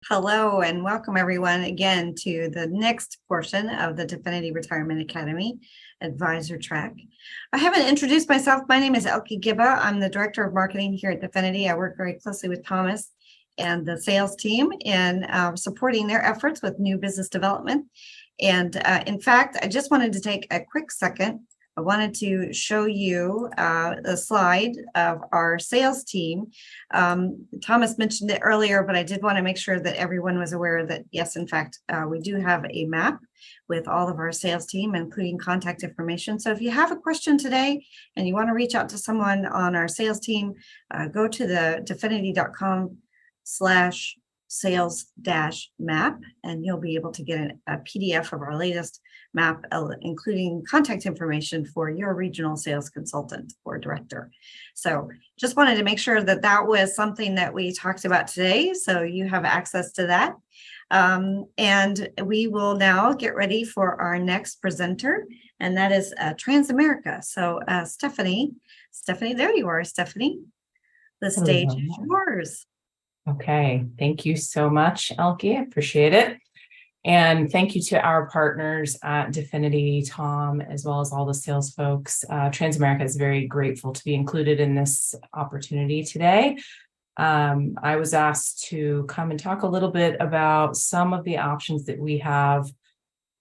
Hello and welcome everyone again to the next portion of the Definiti Retirement Academy Advisor Track. I haven't introduced myself. My name is Elke Gibba. I'm the Director of Marketing here at Definiti. I work very closely with Thomas and the sales team in supporting their efforts with new business development. And in fact, I just wanted to take a quick second. I wanted to show you the slide of our sales team. Thomas mentioned it earlier, but I did want to make sure that everyone was aware that, yes, in fact, we do have a map with all of our sales team, including contact information. So if you have a question today and you want to reach out to someone on our sales team, go to the definiti.com/sales-map, and you'll be able to get a PDF of our latest map, including contact information for your regional sales consultant or director. So just wanted to make sure that that was something that we talked about today, so you have access to that. And we will now get ready for our next presenter, and that is Transamerica. So Stephanie, there you are, Stephanie. The stage is yours. Okay, thank you so much, Elke. I appreciate it. And thank you to our partners at Definiti, Tom, as well as all the sales folks. Transamerica is very grateful to be included in this opportunity today. I was asked to come and talk a little bit about some of the options that we have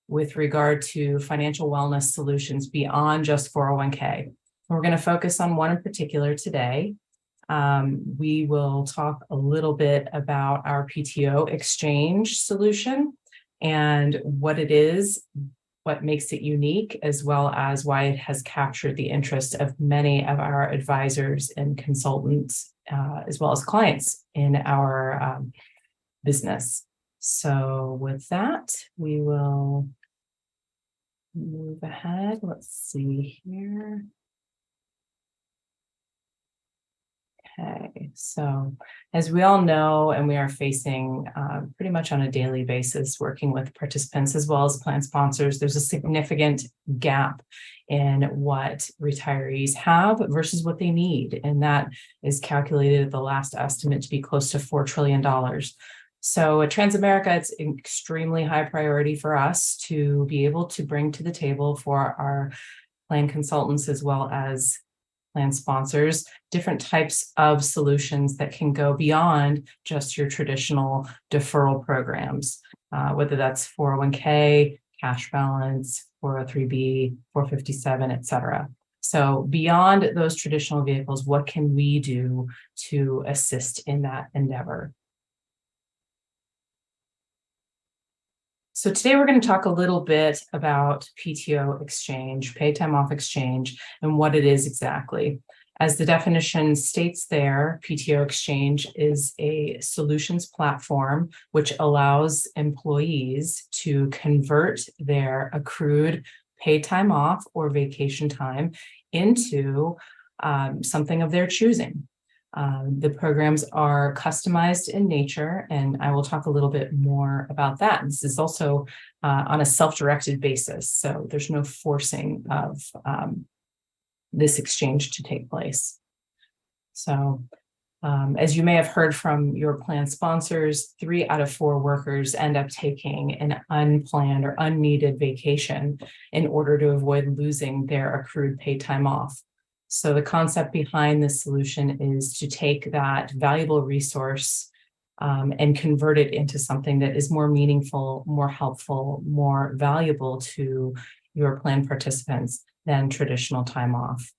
with regard to financial wellness solutions beyond just 401k. We're going to focus on one in particular today. We will talk a little bit about our PTO Exchange solution and what it is, what makes it unique, as well as why it has captured the interest of many of our advisors and consultants, as well as clients in our business. So with that, we will move ahead. Let's see here. Okay, so as we all know, and we are facing pretty much on a daily basis, working with participants as well as plan sponsors, there's a significant gap in what retirees have versus what they need. And that is calculated at the last estimate to be close to $4 trillion. So at Transamerica, it's an extremely high priority for us to be able to bring to the table for our plan consultants as well as plan sponsors, different types of solutions that can go beyond just your traditional deferral programs, whether that's 401k, cash balance, 403b, 457, et cetera. So beyond those traditional vehicles, what can we do to assist in that endeavor? So today we're going to talk a little bit about PTO Exchange, paid time off exchange, and what it is exactly. As the definition states there, PTO Exchange is a solutions platform which allows employees to convert their accrued paid time off or vacation time into something of their choosing. The programs are customized in nature, and I will talk a little bit more about that. This is also on a self-directed basis, so there's no forcing of this exchange to take place. So as you may have heard from your plan sponsors, 3 out of 4 workers end up taking an unplanned or unneeded vacation in order to avoid losing their accrued paid time off. So the concept behind this solution is to take that valuable resource and convert it into something that is more meaningful, more helpful, more valuable to your plan participants than traditional time off.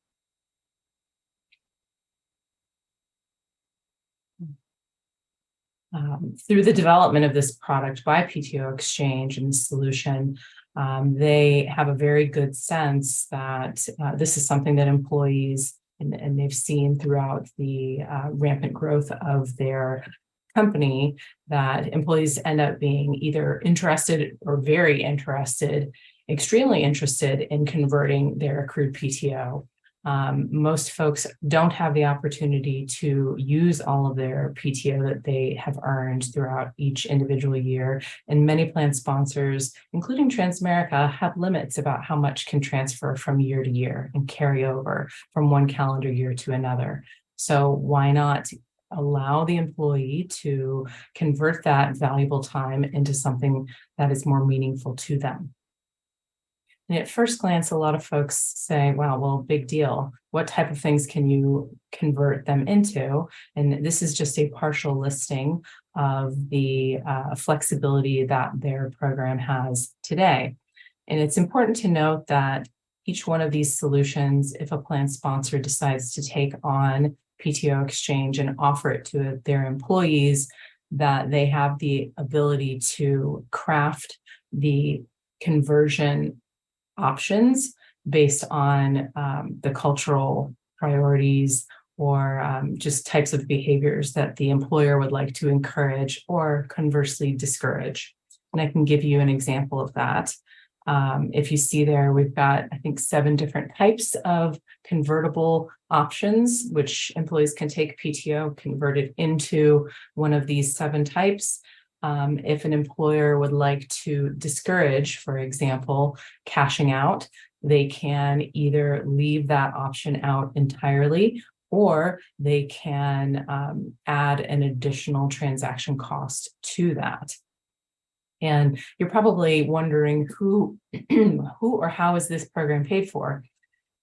Through the development of this product by PTO Exchange and the solution, they have a very good sense that this is something that employees, and they've seen throughout the rampant growth of their company, that employees end up being either interested or very interested, extremely interested in converting their accrued PTO. Most folks don't have the opportunity to use all of their PTO that they have earned throughout each individual year. And many plan sponsors, including Transamerica, have limits about how much can transfer from year to year and carry over from one calendar year to another. So why not allow the employee to convert that valuable time into something that is more meaningful to them. And at first glance, a lot of folks say, wow, well, big deal. What type of things can you convert them into? And this is just a partial listing of the flexibility that their program has today. And it's important to note that each one of these solutions, if a plan sponsor decides to take on PTO Exchange and offer it to their employees, that they have the ability to craft the conversion options based on the cultural priorities or just types of behaviors that the employer would like to encourage or conversely discourage. And I can give you an example of that. If you see there, we've got, I think, 7 different types of convertible options, which employees can take PTO, convert it into one of these 7 types. If an employer would like to discourage, for example, cashing out, they can either leave that option out entirely, or they can add an additional transaction cost to that. And you're probably wondering who or how is this program paid for?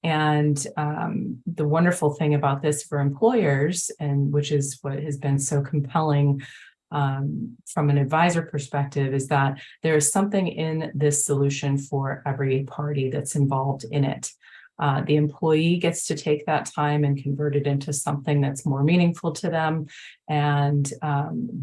And the wonderful thing about this for employers, and which is what has been so compelling from an advisor perspective, is that there is something in this solution for every party that's involved in it. The employee gets to take that time and convert it into something that's more meaningful to them. And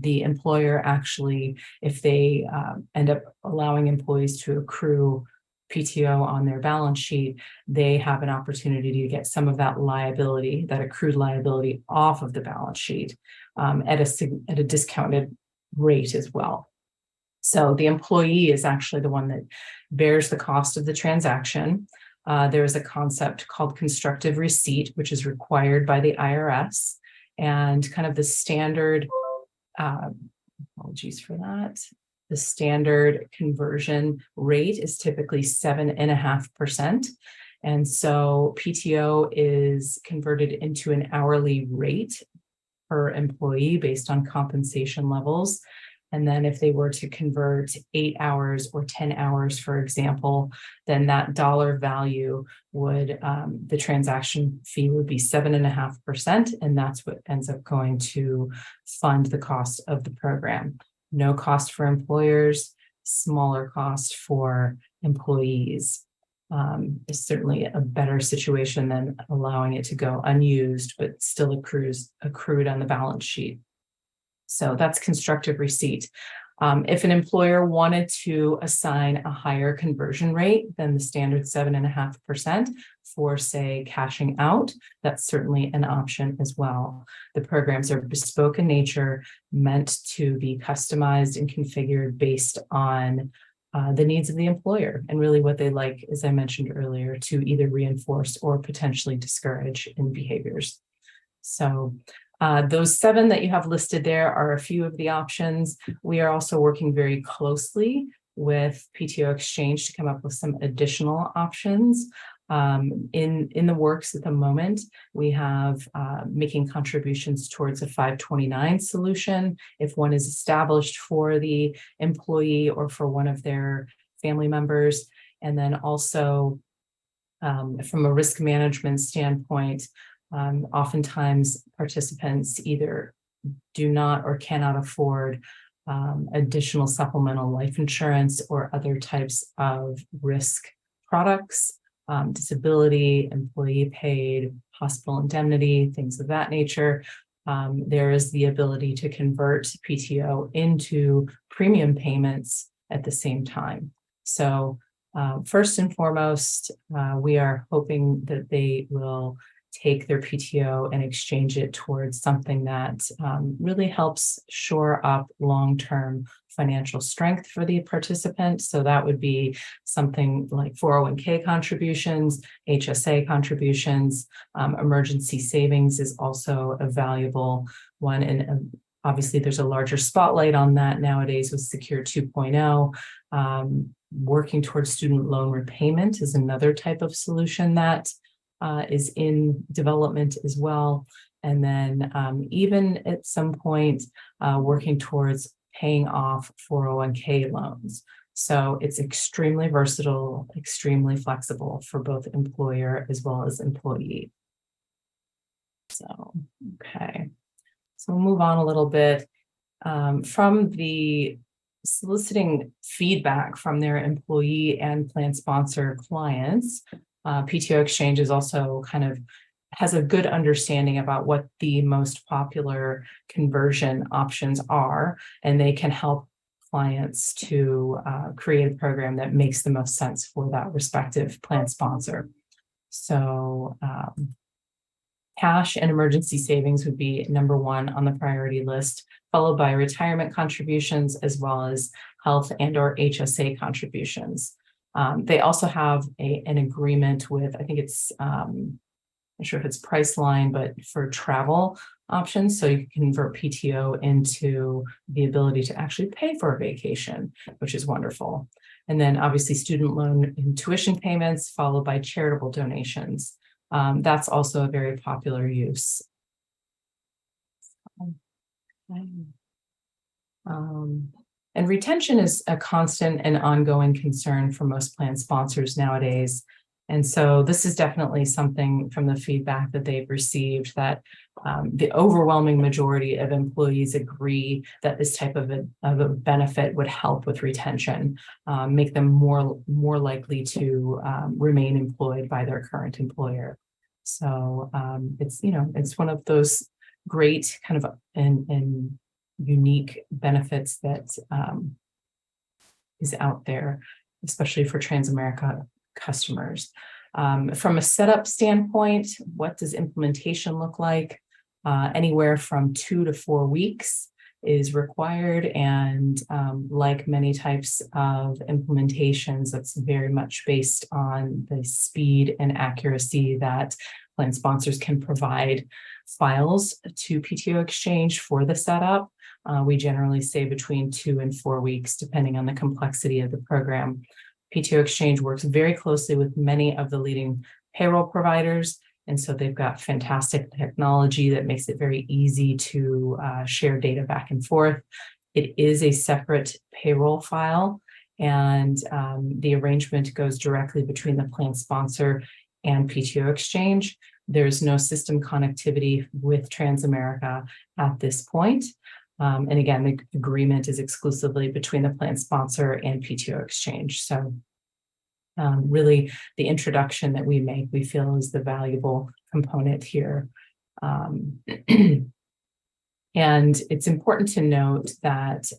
the employer actually, if they end up allowing employees to accrue PTO on their balance sheet, they have an opportunity to get some of that liability, that accrued liability, off of the balance sheet at a discounted rate as well. So the employee is actually the one that bears the cost of the transaction. There is a concept called constructive receipt, which is required by the IRS, and kind of the standard, apologies for that, the standard conversion rate is typically 7.5%. And so PTO is converted into an hourly rate per employee based on compensation levels. And then if they were to convert 8 hours or 10 hours, for example, then that dollar value would, the transaction fee would be 7.5%. And that's what ends up going to fund the cost of the program. No cost for employers, smaller cost for employees. Is certainly a better situation than allowing it to go unused, but still accrued on the balance sheet. So that's constructive receipt. If an employer wanted to assign a higher conversion rate than the standard 7.5% for, say, cashing out, that's certainly an option as well. The programs are bespoke in nature, meant to be customized and configured based on the needs of the employer and really what they like, as I mentioned earlier, to either reinforce or potentially discourage in behaviors. So those 7 that you have listed there are a few of the options. We are also working very closely with PTO Exchange to come up with some additional options. In the works at the moment, we have making contributions towards a 529 solution if one is established for the employee or for one of their family members. And then also from a risk management standpoint, oftentimes participants either do not or cannot afford additional supplemental life insurance or other types of risk products, disability, employee paid, hospital indemnity, things of that nature. There is the ability to convert PTO into premium payments at the same time. So first and foremost, we are hoping that they will take their PTO and exchange it towards something that really helps shore up long-term financial strength for the participant. So that would be something like 401k contributions, HSA contributions, emergency savings is also a valuable one. And obviously there's a larger spotlight on that nowadays with Secure 2.0. Working towards student loan repayment is another type of solution that is in development as well. And then even at some point, working towards paying off 401k loans. So it's extremely versatile, extremely flexible for both employer as well as employee. So, okay. So we'll move on a little bit. From the soliciting feedback from their employee and plan sponsor clients, PTO Exchange is also kind of has a good understanding about what the most popular conversion options are, and they can help clients to create a program that makes the most sense for that respective plan sponsor. So cash and emergency savings would be number one on the priority list, followed by retirement contributions, as well as health and or HSA contributions. They also have an agreement with, I think it's, I'm not sure if it's Priceline, but for travel options. So you can convert PTO into the ability to actually pay for a vacation, which is wonderful. And then obviously student loan and tuition payments, followed by charitable donations. That's also a very popular use. And retention is a constant and ongoing concern for most plan sponsors nowadays. And so this is definitely something from the feedback that they've received that the overwhelming majority of employees agree that this type of a benefit would help with retention, make them more likely to remain employed by their current employer. So it's, you know, it's one of those great kind of and unique benefits that is out there, especially for Transamerica customers. From a setup standpoint, what does implementation look like? Anywhere from 2 to 4 weeks is required, and like many types of implementations, that's very much based on the speed and accuracy that plan sponsors can provide files to PTO Exchange for the setup. We generally say between 2 and 4 weeks, depending on the complexity of the program. PTO Exchange works very closely with many of the leading payroll providers, and so they've got fantastic technology that makes it very easy to share data back and forth. It is a separate payroll file, and the arrangement goes directly between the plan sponsor and PTO Exchange. There's no system connectivity with Transamerica at this point. And again, the agreement is exclusively between the plan sponsor and PTO Exchange. So really the introduction that we make, we feel is the valuable component here. And it's important to note that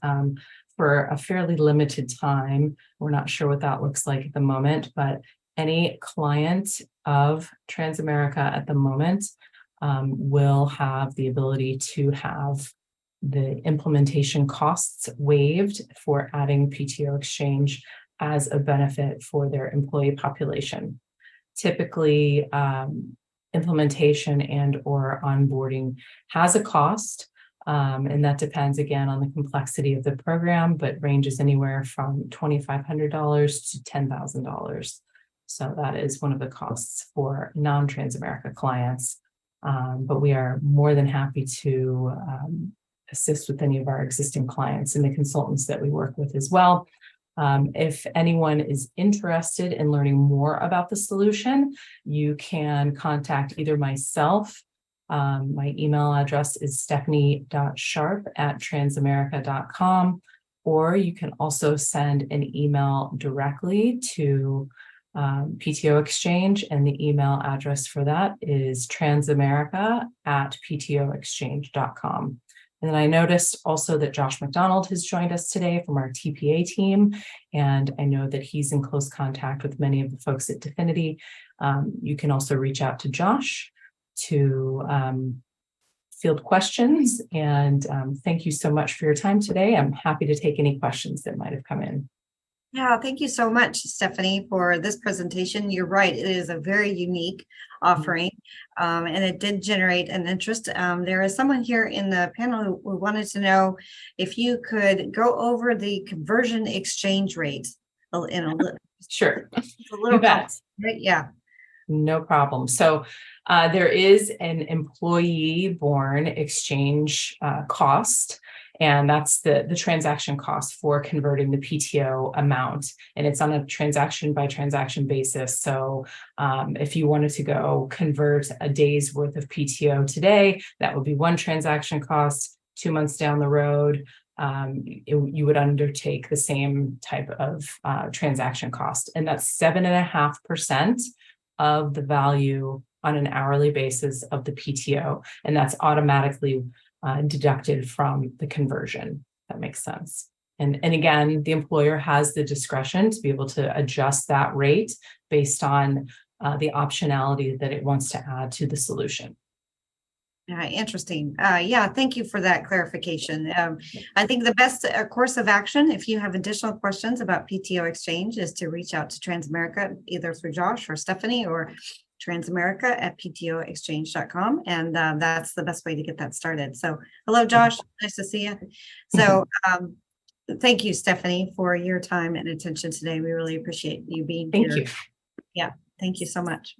for a fairly limited time, we're not sure what that looks like at the moment, but any client of Transamerica at the moment will have the ability to have the implementation costs waived for adding PTO Exchange as a benefit for their employee population. Typically, implementation and or onboarding has a cost, and that depends again on the complexity of the program, but ranges anywhere from $2,500 to $10,000. So that is one of the costs for non-Transamerica clients, but we are more than happy to assist with any of our existing clients and the consultants that we work with as well. If anyone is interested in learning more about the solution, you can contact either myself. My email address is stephanie.sharp@transamerica.com, or you can also send an email directly to PTO Exchange, and the email address for that is transamerica@ptoexchange.com. And then I noticed also that Josh McDonald has joined us today from our TPA team, and I know that he's in close contact with many of the folks at Definiti. You can also reach out to Josh to field questions, and thank you so much for your time today. I'm happy to take any questions that might have come in. Yeah, thank you so much, Stephanie, for this presentation. You're right, it is a very unique offering, and it did generate an interest. There is someone here in the panel who wanted to know if you could go over the conversion exchange rate in a little. Sure. A little You bet. right? Yeah. No problem. So There is an employee-borne exchange cost, and that's the transaction cost for converting the PTO amount. And it's on a transaction by transaction basis. So if you wanted to go convert a day's worth of PTO today, that would be one transaction cost. 2 months down the road, you would undertake the same type of transaction cost. And that's 7.5% of the value on an hourly basis of the PTO. And that's automatically deducted from the conversion. That makes sense. And again, the employer has the discretion to be able to adjust that rate based on the optionality that it wants to add to the solution. Interesting. Yeah, thank you for that clarification. I think the best course of action, if you have additional questions about PTO Exchange, is to reach out to Transamerica, either through Josh or Stephanie, or transamerica@ptoexchange.com. And that's the best way to get that started. So hello, Josh. Nice to see you. So thank you, Stephanie, for your time and attention today. We really appreciate you being here. Thank you. Yeah, thank you so much.